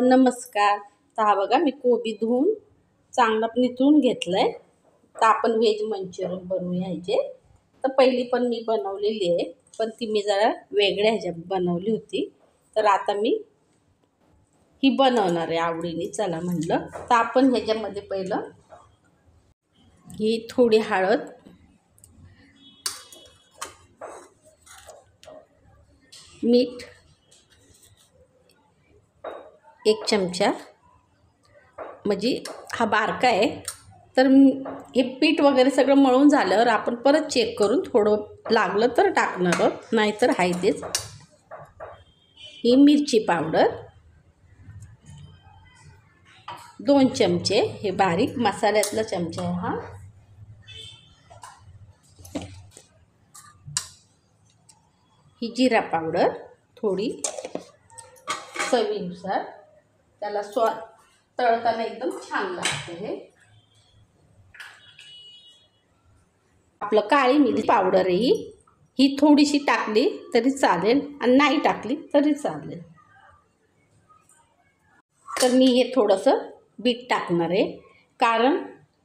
नमस्कार. तर हा बघा मी कोबी धुवून चांगला निथळून घेतलं आहे. तर आपण व्हेज मंचुरियन बनवूया ह्याचे. तर पहिली पण मी बनवलेली आहे, पण ती मी जरा वेगळ्या ह्याच्यात बनवली होती. तर आता मी ही बनवणार आहे आवडीने. चला म्हटलं. तर आपण ह्याच्यामध्ये पहिलं ही थोडी हळद, मीठ 1 चमचा, म्हणजे हा बारका आहे. तर हे पीठ वगैरे सगळं मळून झाल्यावर आपण परत चेक करून थोडं लागलं तर टाकणार आहोत, नाहीतर आहे तेच. ही मिरची पावडर 2 चमचे, हे बारीक मसाल्यातला चमचा आहे हा. ही जिरा पावडर थोडी चवीनुसार, त्याला तळताना एकदम छान लागते. हे आपलं काळी मिरी पावडर आहे ही थोडीशी टाकली तरी चालेल आणि नाही टाकली तरी चालेल. तर मी हे थोडंसं बीट टाकणार आहे, कारण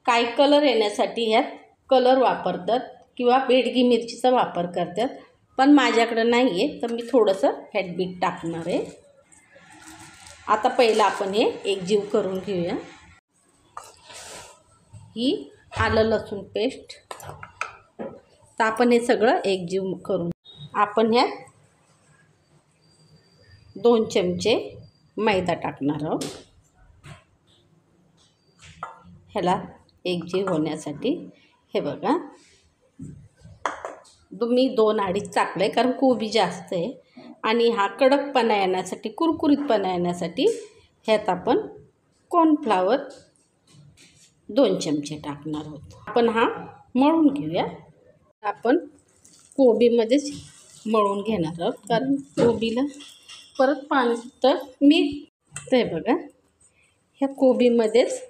काही कलर येण्यासाठी ह्यात कलर वापरतात किंवा बेडगी मिरचीचा वापर करतात, पण माझ्याकडं नाही आहे तर मी थोडंसं ह्यात बीट टाकणार आहे. आता पहिलं आपण हे एकजीव करून घेऊया. ही आलं लसूण पेस्ट. तर आपण हे सगळं एकजीव करून आपण ह्यात 2 चमचे मैदा टाकणार आहोत, ह्याला एकजीव होण्यासाठी. हे बघा मी 2-2.5 टाकलं आहे, कारण कोबी जास्त आहे आणि हा कडकपणा येण्यासाठी, कुरकुरीतपणा येण्यासाठी ह्यात आपण कॉर्नफ्लॉवर 2 चमचे टाकणार आहोत. आपण हा मळून घेऊया. आपण कोबीमध्येच मळून घेणार आहोत, कारण कोबीला परत पाणी तर ते बघा ह्या कोबीमध्येच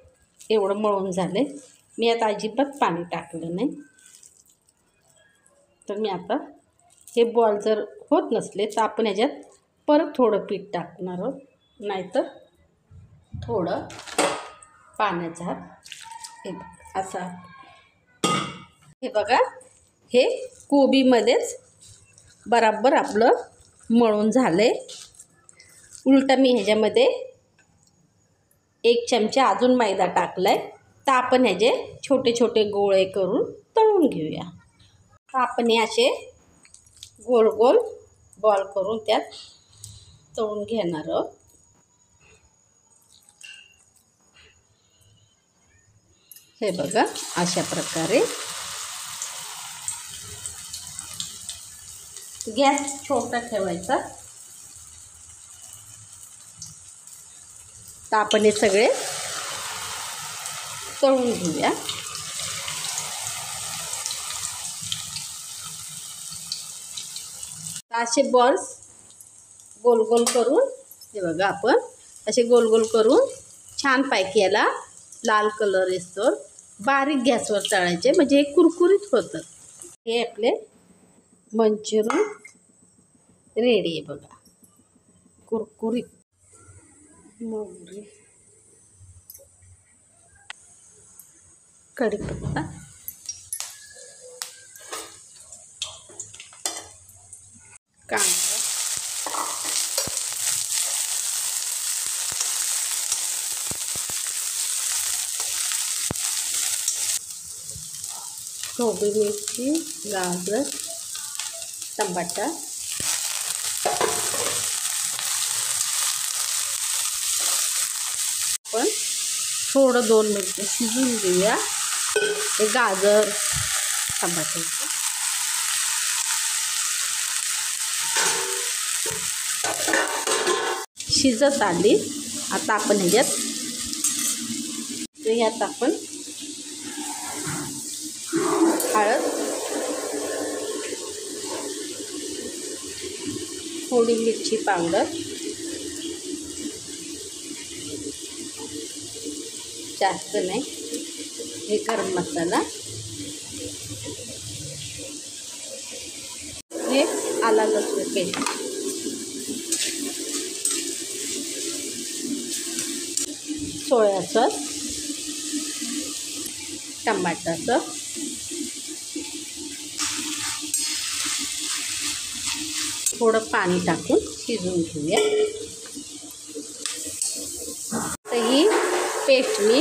एवढं मळून झालं. मी आता अजिबात पाणी टाकलं नाही. तर मी आता हे बॉल जर होत नसले तर आपण ह्याच्यात परत थोडं पीठ टाकणार आहोत, नाहीतर थोडं पाण्याचा हात असा. हे बघा हे कोबीमध्येच बराबर आपलं मळून झालं आहे. उलटा मी ह्याच्यामध्ये 1 चमचा अजून मैदा टाकला आहे. तर आपण ह्याचे छोटे छोटे गोळे करून तळून घेऊया. तर आपण हे असे गोल गोल बॉल करून त्यात तळून घेणार आहोत. हे बघा अशा प्रकारे. गॅस छोटा ठेवायचा. तर आपण हे सगळे तळून घेऊया. असे बॉल्स गोल गोल करून, हे बघा आपण असे गोल गोल करून छानपैकी याला लाल कलर येतो बारीक गॅसवर तळायचे, म्हणजे हे कुरकुरीत होतं. हे आपले मंचुरियन रेडी आहे बघा, कुरकुरीत. मोहरी, कढीपत्ता, कांदा, ढोबळी मिरची, गाजर, टमाटा, पण थोडं 2 मिनिटं शिजून घेऊया. हे गाजर टमाट्याचं शिजत आली. आता आपण ह्याच्यात आपण हळद, थोडी मिरची पावडर, जास्त नाही, हे गरम मसाला, हे आला लसूण paste, soya sauce, tomato sauce, थोडं पाणी टाकून शिजवून घेऊया. तर ही पेस्ट मी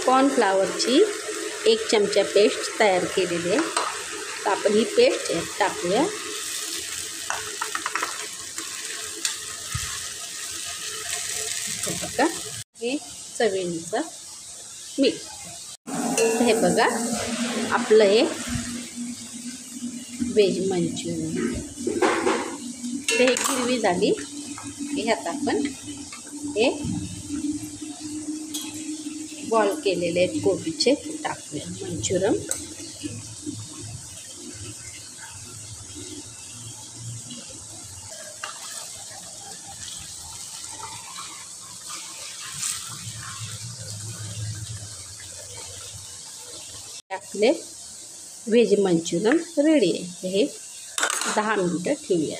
कॉर्नफ्लावरची 1 चमचा पेस्ट तयार केलेली आहे. तर आपण ही पेस्ट यात टाकूया. बघा, हे चवीनुसार मीठ. हे बघा आपलं हे व्हेज मंचुरियन. तर हे गिरवी झाली. ह्यात आपण हे बॉल केलेले आहेत कोबीचे टाकूया मंचुरियन. आपले व्हेज मंचुरियन रेडी आहे. हे 10 मिनिटं ठेवूया.